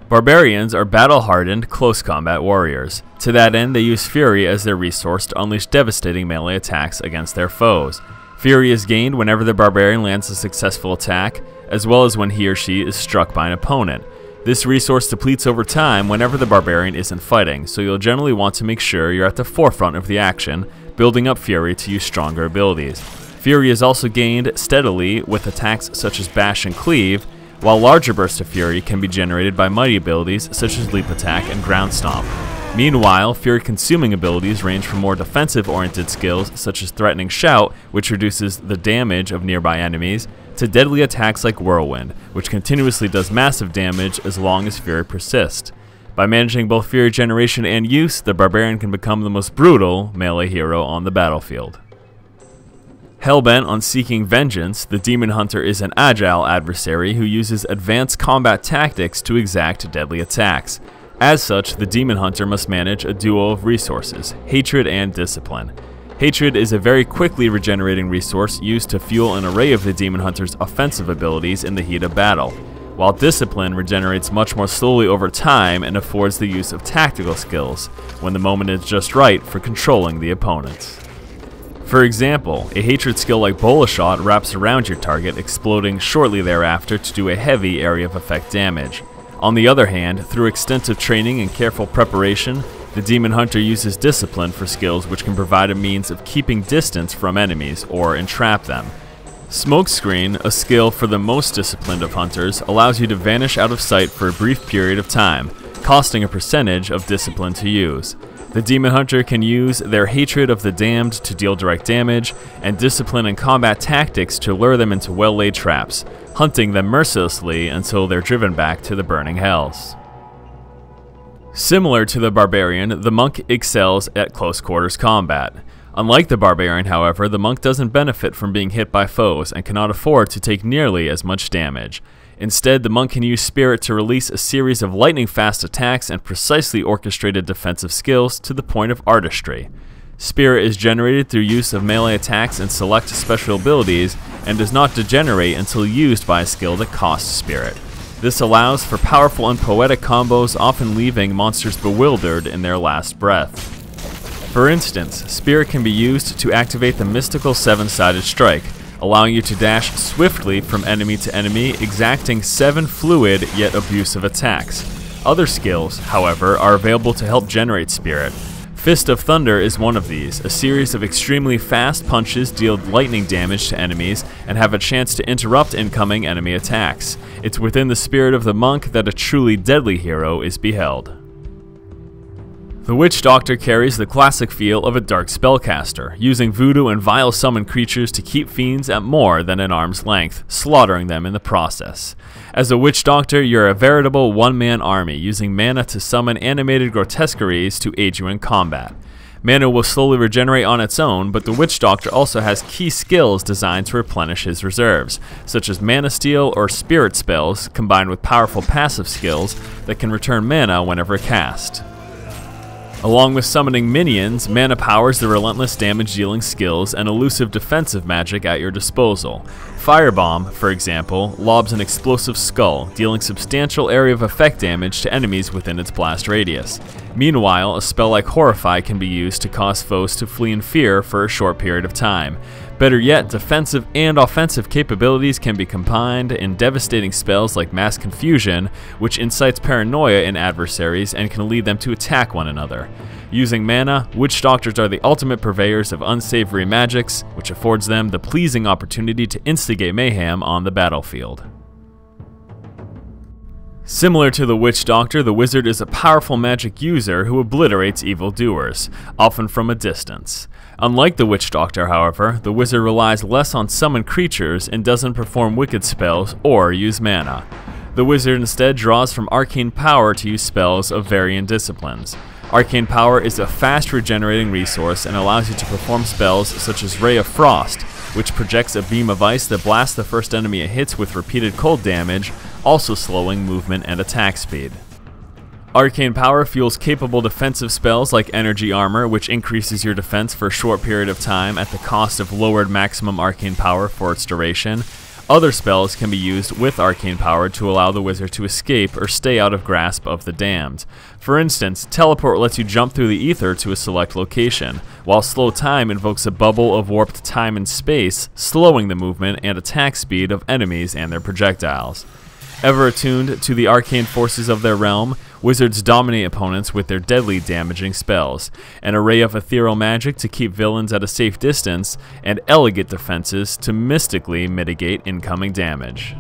Barbarians are battle-hardened, close combat warriors. To that end, they use Fury as their resource to unleash devastating melee attacks against their foes. Fury is gained whenever the barbarian lands a successful attack, as well as when he or she is struck by an opponent. This resource depletes over time whenever the barbarian isn't fighting, so you'll generally want to make sure you're at the forefront of the action, building up Fury to use stronger abilities. Fury is also gained steadily with attacks such as Bash and Cleave, while larger bursts of Fury can be generated by mighty abilities such as Leap Attack and Ground Stomp. Meanwhile, Fury-consuming abilities range from more defensive-oriented skills such as Threatening Shout, which reduces the damage of nearby enemies, to deadly attacks like Whirlwind, which continuously does massive damage as long as Fury persists. By managing both Fury generation and use, the Barbarian can become the most brutal melee hero on the battlefield. Hellbent on seeking vengeance, the Demon Hunter is an agile adversary who uses advanced combat tactics to exact deadly attacks. As such, the Demon Hunter must manage a duo of resources, Hatred and Discipline. Hatred is a very quickly regenerating resource used to fuel an array of the Demon Hunter's offensive abilities in the heat of battle, while Discipline regenerates much more slowly over time and affords the use of tactical skills, when the moment is just right for controlling the opponents. For example, a Hatred skill like Bola Shot wraps around your target, exploding shortly thereafter to do a heavy area of effect damage. On the other hand, through extensive training and careful preparation, the Demon Hunter uses Discipline for skills which can provide a means of keeping distance from enemies or entrap them. Smokescreen, a skill for the most disciplined of hunters, allows you to vanish out of sight for a brief period of time, costing a percentage of discipline to use. The Demon Hunter can use their Hatred of the Damned to deal direct damage, and Discipline and combat tactics to lure them into well-laid traps, hunting them mercilessly until they're driven back to the burning hells. Similar to the Barbarian, the Monk excels at close quarters combat. Unlike the Barbarian, however, the Monk doesn't benefit from being hit by foes and cannot afford to take nearly as much damage. Instead, the Monk can use Spirit to release a series of lightning-fast attacks and precisely orchestrated defensive skills to the point of artistry. Spirit is generated through use of melee attacks and select special abilities, and does not degenerate until used by a skill that costs Spirit. This allows for powerful and poetic combos, often leaving monsters bewildered in their last breath. For instance, Spirit can be used to activate the mystical 7-sided strike, allowing you to dash swiftly from enemy to enemy, exacting 7 fluid yet abusive attacks. Other skills, however, are available to help generate Spirit. Fist of Thunder is one of these. A series of extremely fast punches deal lightning damage to enemies and have a chance to interrupt incoming enemy attacks. It's within the spirit of the Monk that a truly deadly hero is beheld. The Witch Doctor carries the classic feel of a dark spellcaster, using voodoo and vile summon creatures to keep fiends at more than an arm's length, slaughtering them in the process. As a Witch Doctor, you're a veritable one-man army, using mana to summon animated grotesqueries to aid you in combat. Mana will slowly regenerate on its own, but the Witch Doctor also has key skills designed to replenish his reserves, such as Mana Steal or Spirit spells, combined with powerful passive skills that can return mana whenever cast. Along with summoning minions, mana powers the relentless damage-dealing skills and elusive defensive magic at your disposal. Firebomb, for example, lobs an explosive skull, dealing substantial area of effect damage to enemies within its blast radius. Meanwhile, a spell like Horrify can be used to cause foes to flee in fear for a short period of time. Better yet, defensive and offensive capabilities can be combined in devastating spells like Mass Confusion, which incites paranoia in adversaries and can lead them to attack one another. Using mana, Witch Doctors are the ultimate purveyors of unsavory magics, which affords them the pleasing opportunity to instigate mayhem on the battlefield. Similar to the Witch Doctor, the Wizard is a powerful magic user who obliterates evildoers, often from a distance. Unlike the Witch Doctor, however, the Wizard relies less on summoned creatures and doesn't perform wicked spells or use mana. The Wizard instead draws from arcane power to use spells of varying disciplines. Arcane power is a fast regenerating resource and allows you to perform spells such as Ray of Frost, which projects a beam of ice that blasts the first enemy it hits with repeated cold damage, also slowing movement and attack speed. Arcane power fuels capable defensive spells like Energy Armor, which increases your defense for a short period of time at the cost of lowered maximum arcane power for its duration. Other spells can be used with arcane power to allow the wizard to escape or stay out of grasp of the damned. For instance, Teleport lets you jump through the ether to a select location, while Slow Time invokes a bubble of warped time and space, slowing the movement and attack speed of enemies and their projectiles. Ever attuned to the arcane forces of their realm, wizards dominate opponents with their deadly damaging spells, an array of ethereal magic to keep villains at a safe distance, and elegant defenses to mystically mitigate incoming damage.